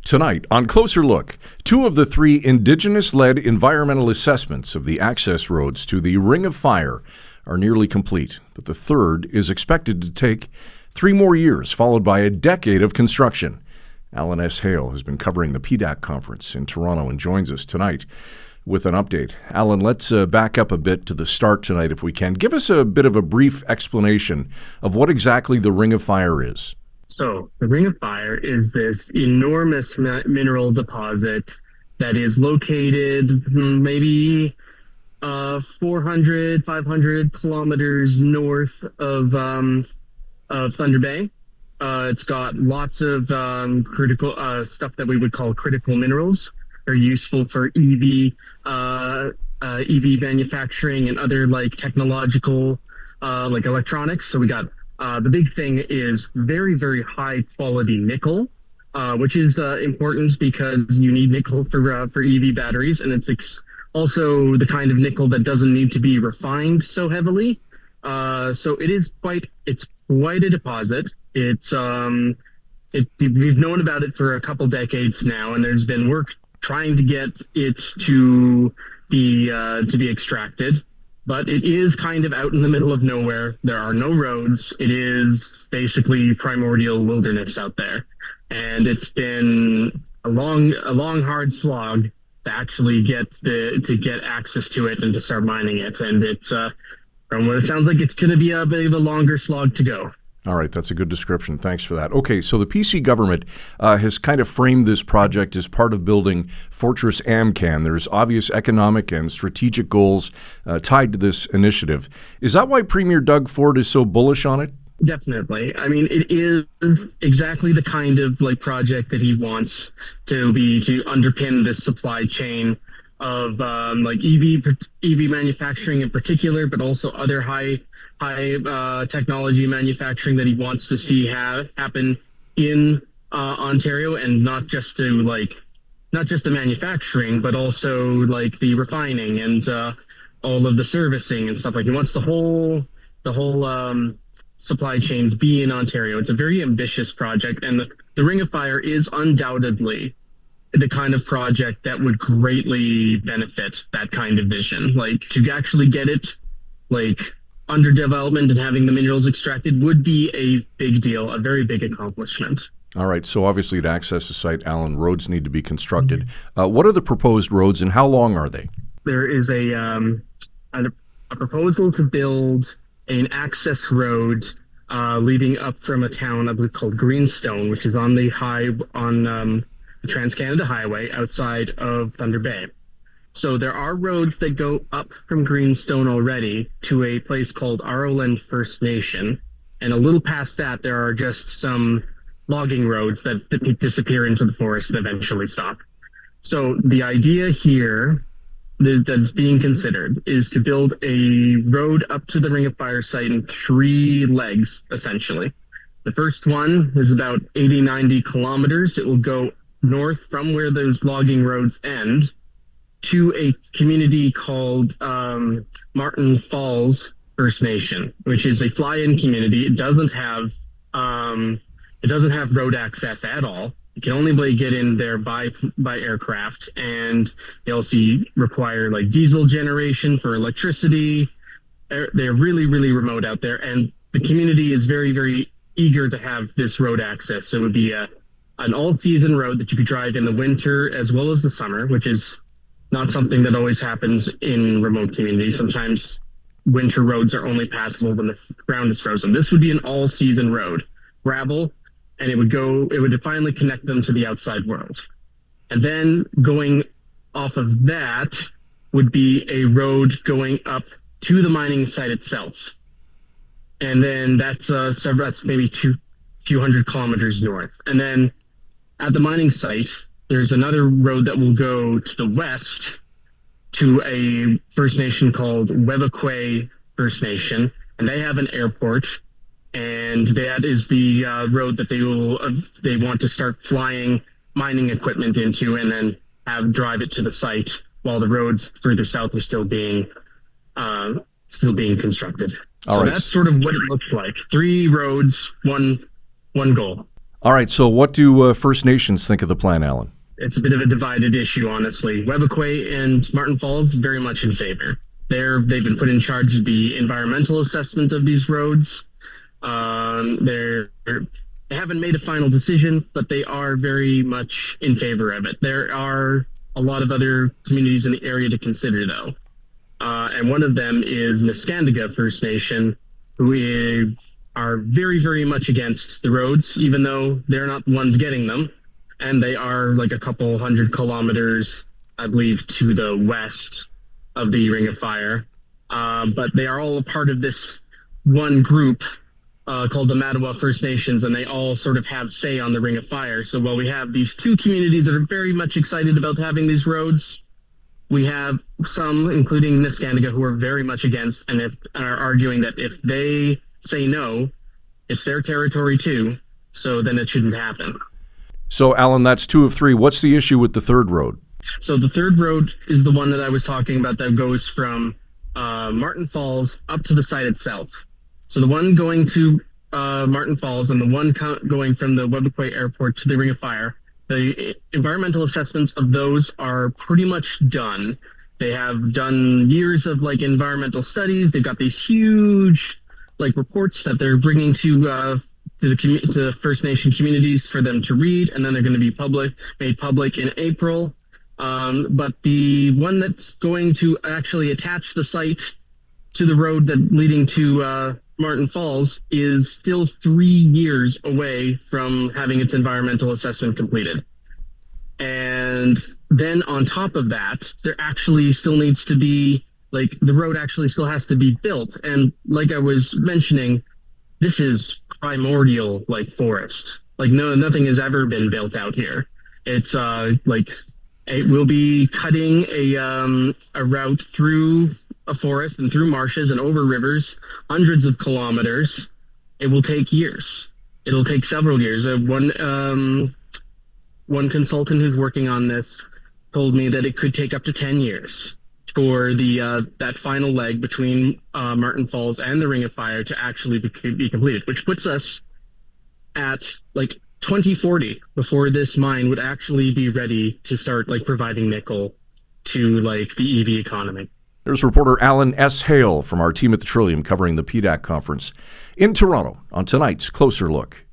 Tonight, on Closer Look, 2 of the 3 Indigenous-led environmental assessments of the access roads to the Ring of Fire are nearly complete, but the third is expected to take 3 more years, followed by a decade of construction. Alan S. Hale has been covering the PDAC conference in Toronto and joins us tonight with an update. Alan, let's back up a bit to the start tonight if we can. Give us a bit of a brief explanation of what exactly the Ring of Fire is. So the Ring of Fire is this enormous mineral deposit that is located maybe 400, 500 kilometers north of Thunder Bay. It's got lots of critical stuff that we would call critical minerals. They're useful for EV manufacturing and other like technological like electronics. So we got the big thing is very, very high quality nickel, which is important because you need nickel for EV batteries, and it's also the kind of nickel that doesn't need to be refined so heavily. So it's quite a deposit. We've known about it for a couple decades now, and there's been work trying to get it to be extracted. But it is kind of out in the middle of nowhere. There are no roads. It is basically primordial wilderness out there. And it's been a long, hard slog to actually get access to it and to start mining it. And it's, from what it sounds like, it's going to be a bit of a longer slog to go. All right, that's a good description. Thanks for that. Okay, so the PC government has kind of framed this project as part of building Fortress Amcan. There's obvious economic and strategic goals tied to this initiative. Is that why Premier Doug Ford is so bullish on it? Definitely. I mean, it is exactly the kind of like project that he wants to underpin this supply chain of like EV manufacturing in particular, but also other high technology manufacturing that he wants to see happen in Ontario, and not just the manufacturing, but also like the refining and all of the servicing and stuff. Like he wants the whole supply chain to be in Ontario. It's a very ambitious project, and the Ring of Fire is undoubtedly the kind of project that would greatly benefit that kind of vision. Like to actually get it like under development and having the minerals extracted would be a big deal, a very big accomplishment. All right, so obviously to access the site, Alan, roads need to be constructed. What are the proposed roads and how long are they? There is a proposal to build an access road leading up from a town I believe called Greenstone, which is on the Trans-Canada Highway outside of Thunder Bay. So there are roads that go up from Greenstone already to a place called Arrowland First Nation. And a little past that, there are just some logging roads that disappear into the forest and eventually stop. So the idea here that's being considered is to build a road up to the Ring of Fire site in 3 legs, essentially. The first one is about 80-90 kilometers. It will go north from where those logging roads end to a community called Martin Falls First Nation, which is a fly-in community. It doesn't have road access at all. You can only get in there by aircraft, and they also require like diesel generation for electricity. They're really, really remote out there, and the community is very, very eager to have this road access. So it would be an all-season road that you could drive in the winter as well as the summer, which is not something that always happens in remote communities. Sometimes winter roads are only passable when the ground is frozen. This would be an all-season road, gravel, and it would finally connect them to the outside world. And then going off of that would be a road going up to the mining site itself. And then that's maybe few hundred kilometers north. And then at the mining site, there's another road that will go to the west to a First Nation called Webequay First Nation, and they have an airport, and that is the road that they want to start flying mining equipment into, and then drive it to the site while the roads further south are still being constructed. So that's sort of what it looks like. 3 roads, one goal. All right, so what do First Nations think of the plan, Alan? It's a bit of a divided issue, honestly. Webequie and Martin Falls very much in favor. They've been put in charge of the environmental assessment of these roads. They haven't made a final decision, but they are very much in favor of it. There are a lot of other communities in the area to consider, though. And one of them is Neskantaga First Nation, who are very, very much against the roads, even though they're not the ones getting them. And they are like a couple hundred kilometers, I believe, to the west of the Ring of Fire. But they are all a part of this one group called the Mattawa First Nations, and they all sort of have say on the Ring of Fire. So while we have these two communities that are very much excited about having these roads, we have some, including Neskantaga, who are very much against and are arguing that if they say no, it's their territory too, so then it shouldn't happen. So, Alan, that's 2 of 3. What's the issue with the third road? So the third road is the one that I was talking about that goes from Martin Falls up to the site itself. So the one going to Martin Falls and the one going from the Webequie Airport to the Ring of Fire, the environmental assessments of those are pretty much done. They have done years of environmental studies. They've got these huge reports that they're bringing to the First Nation communities for them to read, and then they're going to be made public in April. But the one that's going to actually attach the site to the road that leading to Martin Falls is still 3 years away from having its environmental assessment completed. And then on top of that, there actually still needs to be, the road actually still has to be built. And like I was mentioning, this is primordial, forest. Nothing has ever been built out here. It's it will be cutting a route through a forest and through marshes and over rivers, hundreds of kilometers. It will take years. It'll take several years. One consultant who's working on this told me that it could take up to 10 years for that final leg between Martin Falls and the Ring of Fire to actually be completed, which puts us at 2040 before this mine would actually be ready to start providing nickel to the EV economy. There's reporter Alan S. Hale from our team at the Trillium covering the PDAC conference in Toronto on tonight's Closer Look.